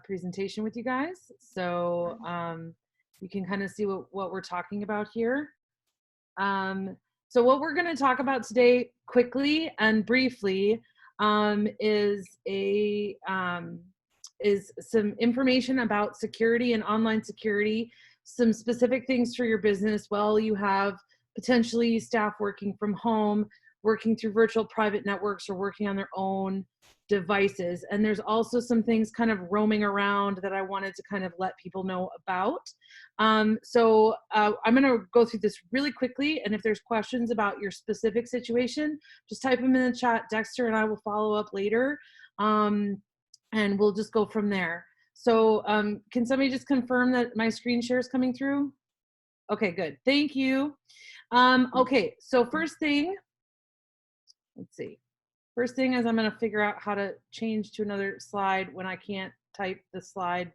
presentation with you guys. So you can kind of see what we're talking about here. Um, so what we're going to talk about today quickly and briefly is some information about security and online security, some specific things for your business while you have potentially staff working from home, working through virtual private networks, or working on their own devices. And there's also some things kind of roaming around that I wanted to kind of let people know about. I'm going to go through this really quickly, and if there's questions about your specific situation, just type them in the chat. Dexter and I will follow up later, and we'll just go from there. So can somebody just confirm that my screen share is coming through? Okay, good. Thank you. Okay, so first thing, let's see. First thing is I'm going to figure out how to change to another slide when I can't type the slide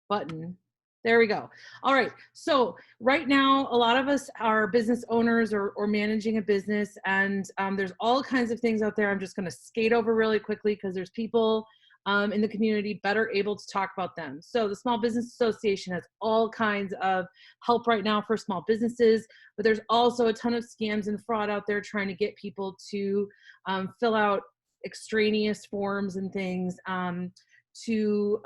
button. There we go. All right. So right now, a lot of us are business owners or managing a business, and there's all kinds of things out there. I'm just going to skate over really quickly because there's people in the community better able to talk about them. So the Small Business Association has all kinds of help right now for small businesses, but there's also a ton of scams and fraud out there trying to get people to fill out extraneous forms and things to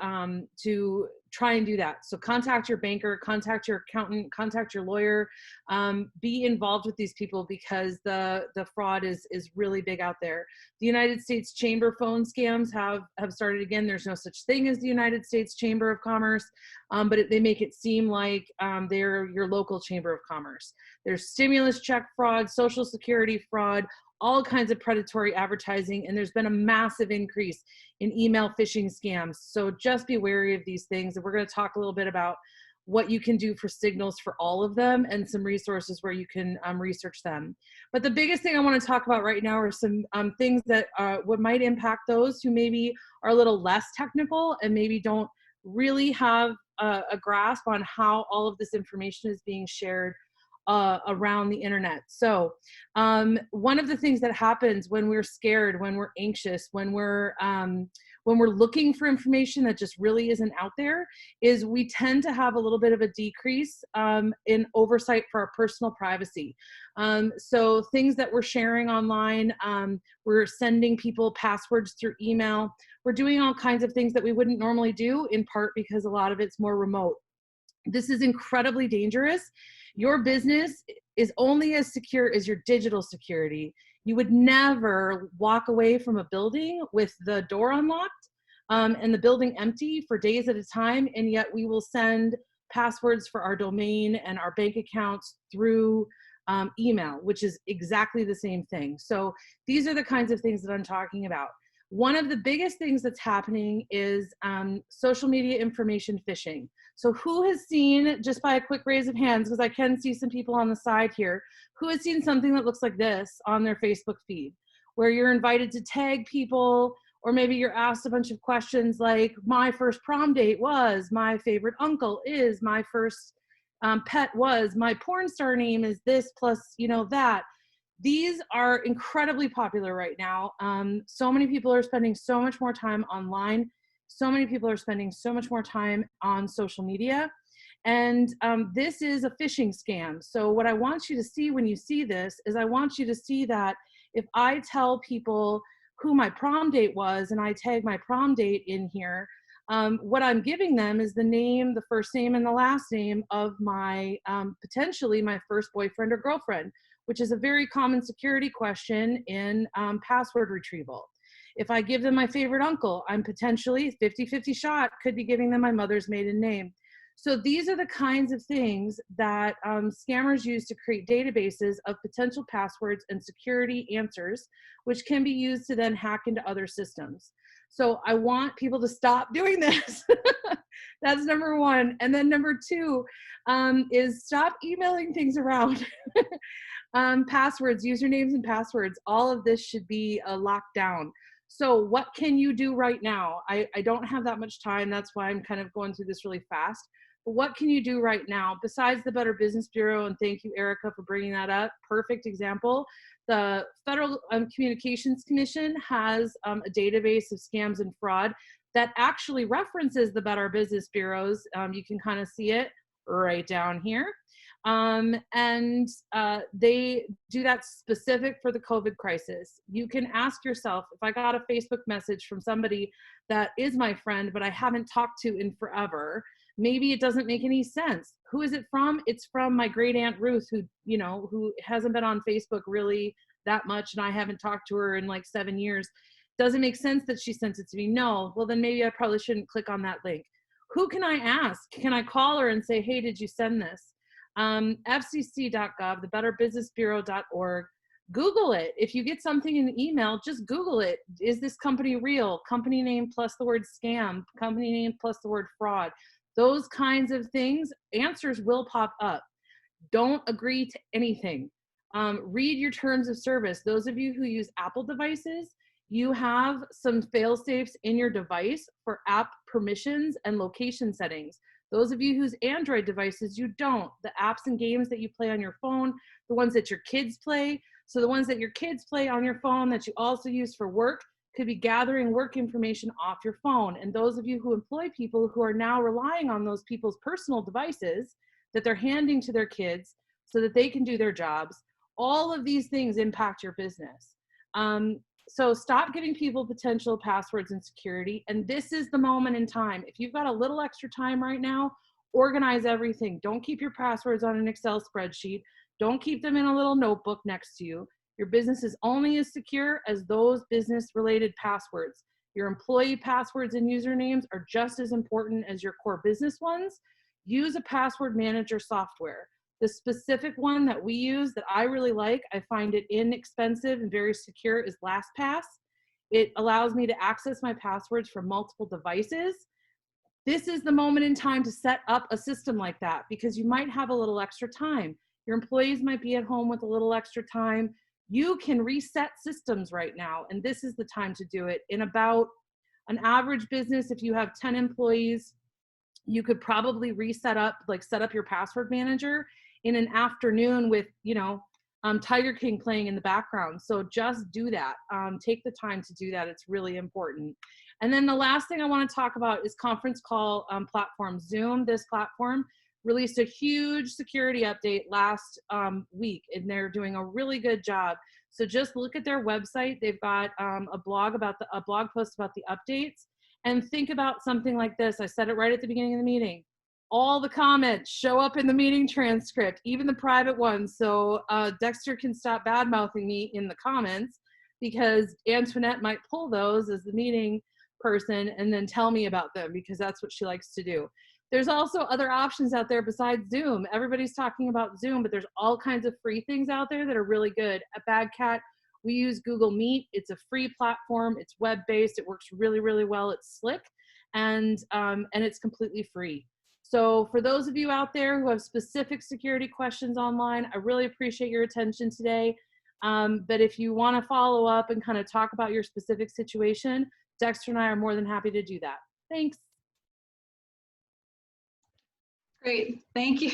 try and do that. So contact your banker, contact your accountant, contact your lawyer, be involved with these people because the fraud is really big out there. The United States Chamber phone scams have started again. There's no such thing as the United States Chamber of Commerce, but they make it seem like they're your local Chamber of Commerce. There's stimulus check fraud, Social Security fraud, all kinds of predatory advertising, and there's been a massive increase in email phishing scams. So just be wary of these things. And we're going to talk a little bit about what you can do for signals for all of them and some resources where you can research them. But the biggest thing I want to talk about right now are some things that what might impact those who maybe are a little less technical and maybe don't really have a grasp on how all of this information is being shared around the internet. So one of the things that happens when we're scared, when we're anxious, when we're looking for information that just really isn't out there, is we tend to have a little bit of a decrease in oversight for our personal privacy. So things that we're sharing online, we're sending people passwords through email, we're doing all kinds of things that we wouldn't normally do, in part because a lot of it's more remote. This is incredibly dangerous. Your business is only as secure as your digital security. You would never walk away from a building with the door unlocked and the building empty for days at a time, and yet we will send passwords for our domain and our bank accounts through email, which is exactly the same thing. So these are the kinds of things that I'm talking about. One of the biggest things that's happening is social media information phishing. So who has seen, just by a quick raise of hands, because I can see some people on the side here, who has seen something that looks like this on their Facebook feed, where you're invited to tag people, or maybe you're asked a bunch of questions like, my first prom date was, my favorite uncle is, my first pet was, my porn star name is this plus, that. These are incredibly popular right now. So many people are spending so much more time online. So many people are spending so much more time on social media. And this is a phishing scam. So what I want you to see when you see this is I want you to see that if I tell people who my prom date was and I tag my prom date in here, what I'm giving them is the name, the first name, and the last name of my potentially my first boyfriend or girlfriend, which is a very common security question in password retrieval. If I give them my favorite uncle, I'm potentially 50-50 shot, could be giving them my mother's maiden name. So these are the kinds of things that scammers use to create databases of potential passwords and security answers, which can be used to then hack into other systems. So I want people to stop doing this. That's number one. And then number two is stop emailing things around. Passwords, usernames and passwords, all of this should be locked down. So what can you do right now? I don't have that much time. That's why I'm kind of going through this really fast. But what can you do right now besides the Better Business Bureau? And thank you, Erica, for bringing that up. Perfect example. The Federal Communications Commission has a database of scams and fraud. that actually references the Better Business Bureaus. You can kind of see it right down here. They do that specific for the COVID crisis. You can ask yourself, if I got a Facebook message from somebody that is my friend, but I haven't talked to in forever, maybe it doesn't make any sense. Who is it from? It's from my great aunt Ruth, who hasn't been on Facebook really that much, and I haven't talked to her in like 7 years. Doesn't make sense that she sent it to me. No, well then maybe I probably shouldn't click on that link. Who can I ask? Can I call her and say, hey, did you send this? FCC.gov, the BetterBusinessBureau.org. Google it. If you get something in the email, just Google it. Is this company real? Company name plus the word scam, company name plus the word fraud. Those kinds of things, answers will pop up. Don't agree to anything. Read your terms of service. Those of you who use Apple devices, you have some fail-safes in your device for app permissions and location settings. Those of you who use Android devices, you don't. The apps and games that you play on your phone, the ones that your kids play, so the ones that your kids play on your phone that you also use for work could be gathering work information off your phone. And those of you who employ people who are now relying on those people's personal devices that they're handing to their kids so that they can do their jobs, all of these things impact your business. So stop giving people potential passwords and security. And this is the moment in time. If you've got a little extra time right now, organize everything. Don't keep your passwords on an Excel spreadsheet. Don't keep them in a little notebook next to you. Your business is only as secure as those business-related passwords. Your employee passwords and usernames are just as important as your core business ones. Use a password manager software. The specific one that we use that I really like, I find it inexpensive and very secure, is LastPass. It allows me to access my passwords from multiple devices. This is the moment in time to set up a system like that because you might have a little extra time. Your employees might be at home with a little extra time. You can reset systems right now, and this is the time to do it. In about an average business, if you have 10 employees, you could probably set up your password manager in an afternoon with, Tiger King playing in the background. So just do that. Take the time to do that. It's really important. And then the last thing I want to talk about is conference call platform. Zoom, this platform, released a huge security update last week, and they're doing a really good job. So just look at their website. They've got a blog post about the updates. And think about something like this. I said it right at the beginning of the meeting. All the comments show up in the meeting transcript, even the private ones. So Dexter can stop bad-mouthing me in the comments because Antoinette might pull those as the meeting person and then tell me about them because that's what she likes to do. There's also other options out there besides Zoom. Everybody's talking about Zoom, but there's all kinds of free things out there that are really good. At BadCat, we use Google Meet. It's a free platform. It's web-based. It works really, really well. It's slick, and it's completely free. So for those of you out there who have specific security questions online, I really appreciate your attention today. But if you want to follow up and kind of talk about your specific situation, Dexter and I are more than happy to do that. Thanks. Great. Thank you